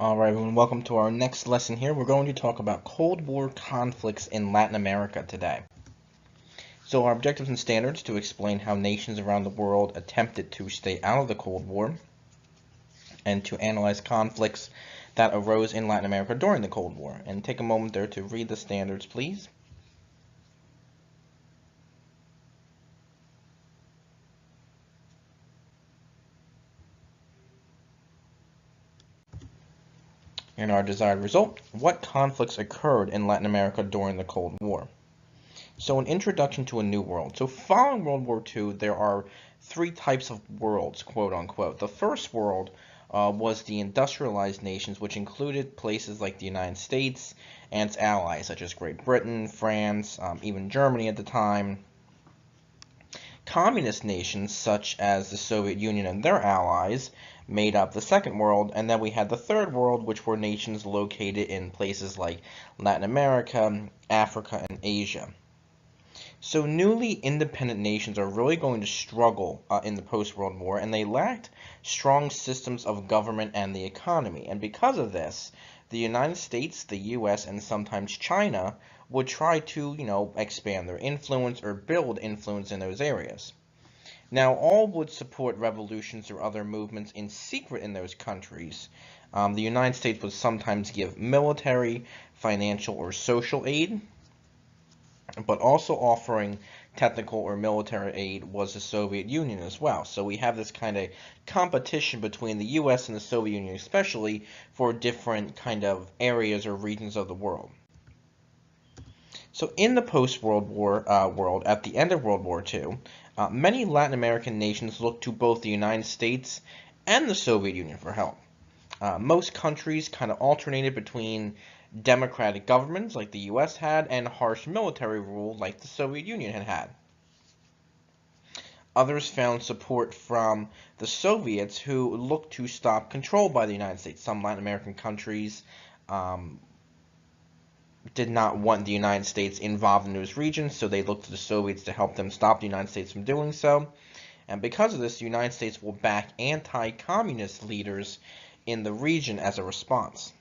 Alright everyone, welcome to our next lesson here. We're going to talk about Cold War conflicts in Latin America today. So our objectives and standards to explain how nations around the world attempted to stay out of the Cold War and to analyze conflicts that arose in Latin America during the Cold War. And take a moment there to read the standards, please. And our desired result, what conflicts occurred in Latin America during the Cold War? So an introduction to a new world. So following World War II, there are three types of worlds, quote unquote. The first world was the industrialized nations, which included places like the United States and its allies, such as Great Britain, France, even Germany at the time. Communist nations, such as the Soviet Union and their allies, made up the second world, and then we had the third world, which were nations located in places like Latin America, Africa, and Asia. So newly independent nations are really going to struggle in the post-World War, and they lacked strong systems of government and the economy. And because of this, the United States, the US, and sometimes China would try to, expand their influence or build influence in those areas. Now, all would support revolutions or other movements in secret in those countries. The United States would sometimes give military, financial, or social aid, but also offering technical or military aid was the Soviet Union as well. So we have this kind of competition between the US and the Soviet Union, especially for different kind of areas or regions of the world. So in the post-World War world, at the end of World War II, many Latin American nations looked to both the United States and the Soviet Union for help. Most countries kind of alternated between democratic governments like the US had and harsh military rule like the Soviet Union had had. Others found support from the Soviets who looked to stop control by the United States. Some Latin American countries did not want the United States involved in those regions, so they looked to the Soviets to help them stop the United States from doing so. And because of this, the United States will back anti-communist leaders in the region as a response.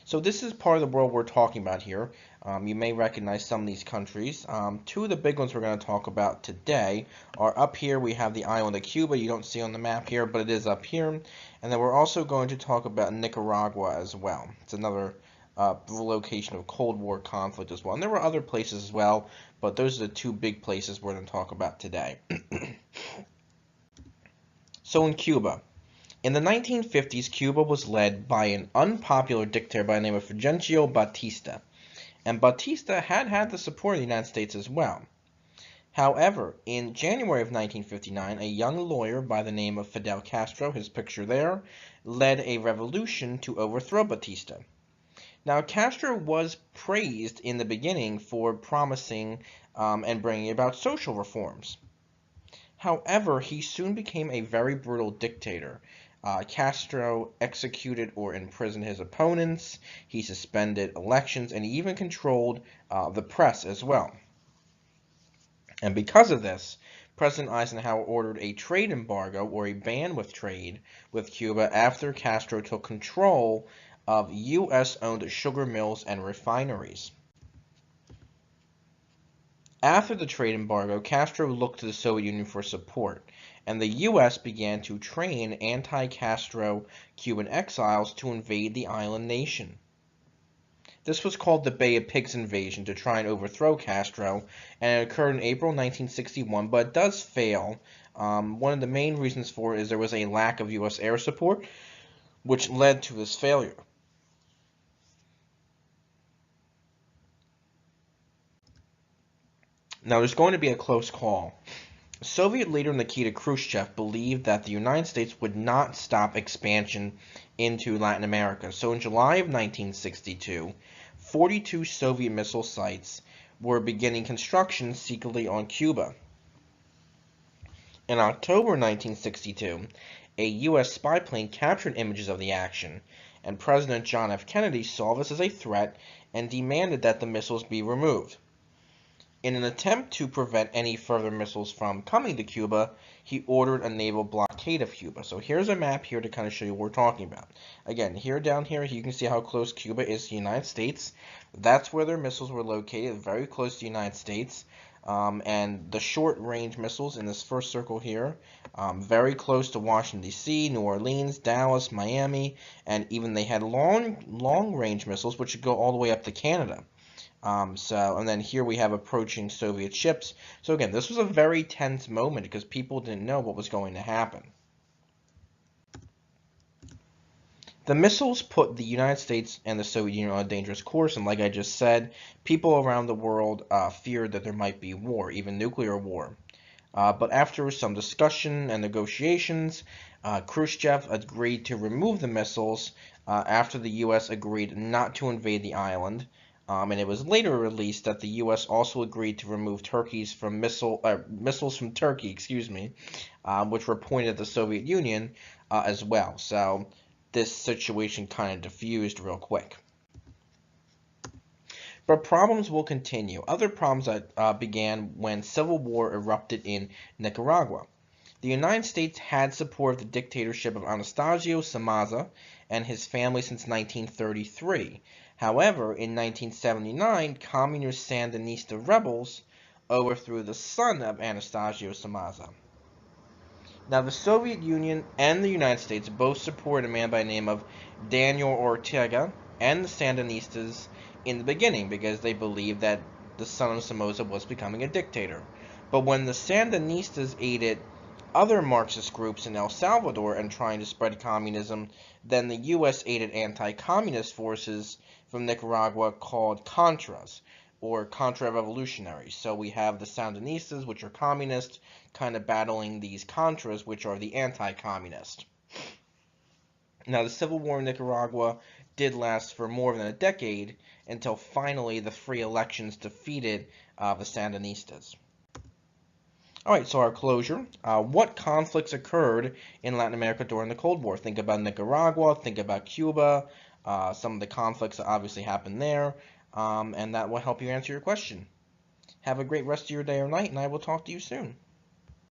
So this is part of the world we're talking about here. You may recognize some of these countries. Two of the big ones we're going to talk about today are up here. We have the island of Cuba. You don't see on the map here, but it is up here. And then we're also going to talk about Nicaragua as well. It's another location of Cold War conflict as well. And there were other places as well, but those are the two big places we're going to talk about today. So in Cuba. In the 1950s, Cuba was led by an unpopular dictator by the name of Fulgencio Batista, and Batista had the support of the United States as well. However, in January of 1959, a young lawyer by the name of Fidel Castro, his picture there, led a revolution to overthrow Batista. Now, Castro was praised in the beginning for promising and bringing about social reforms. However, he soon became a very brutal dictator. Castro executed or imprisoned his opponents, he suspended elections, and he even controlled the press as well. And because of this, President Eisenhower ordered a trade embargo or a ban with trade with Cuba after Castro took control of U.S.-owned sugar mills and refineries. After the trade embargo, Castro looked to the Soviet Union for support, and the U.S. began to train anti-Castro Cuban exiles to invade the island nation. This was called the Bay of Pigs invasion to try and overthrow Castro, and it occurred in April 1961, but it does fail. One of the main reasons for it is there was a lack of U.S. air support, which led to this failure. Now, there's going to be a close call. Soviet leader Nikita Khrushchev believed that the United States would not stop expansion into Latin America. So in July of 1962, 42 Soviet missile sites were beginning construction secretly on Cuba. In October 1962, a U.S. spy plane captured images of the action, and President John F. Kennedy saw this as a threat and demanded that the missiles be removed. In an attempt to prevent any further missiles from coming to Cuba, he ordered a naval blockade of Cuba. So here's a map here to kind of show you what we're talking about. Again, here down here, you can see how close Cuba is to the United States. That's where their missiles were located, very close to the United States. And the short-range missiles in this first circle here, very close to Washington, D.C., New Orleans, Dallas, Miami, and even they had long-range missiles, which would go all the way up to Canada. And then here we have approaching Soviet ships. So again, this was a very tense moment because people didn't know what was going to happen. The missiles put the United States and the Soviet Union on a dangerous course, and like I just said, people around the world feared that there might be war, even nuclear war. But after some discussion and negotiations, Khrushchev agreed to remove the missiles after the U.S. agreed not to invade the island. And it was later released that the U.S. also agreed to remove missiles from Turkey, which were pointed at the Soviet Union as well. So this situation kind of diffused real quick. But problems will continue. Other problems that began when civil war erupted in Nicaragua. The United States had supported the dictatorship of Anastasio Somoza and his family since 1933. However, in 1979, communist Sandinista rebels overthrew the son of Anastasio Somoza. Now, the Soviet Union and the United States both supported a man by the name of Daniel Ortega and the Sandinistas in the beginning because they believed that the son of Somoza was becoming a dictator. But when the Sandinistas aided other Marxist groups in El Salvador and trying to spread communism, then the U.S. aided anti-communist forces from Nicaragua called Contras, or Contra-revolutionaries. So we have the Sandinistas, which are communists, kind of battling these Contras, which are the anti-communist. Now, the civil war in Nicaragua did last for more than a decade until finally the free elections defeated the Sandinistas. Alright, so our closure. What conflicts occurred in Latin America during the Cold War? Think about Nicaragua, think about Cuba, some of the conflicts that obviously happened there, and that will help you answer your question. Have a great rest of your day or night, and I will talk to you soon.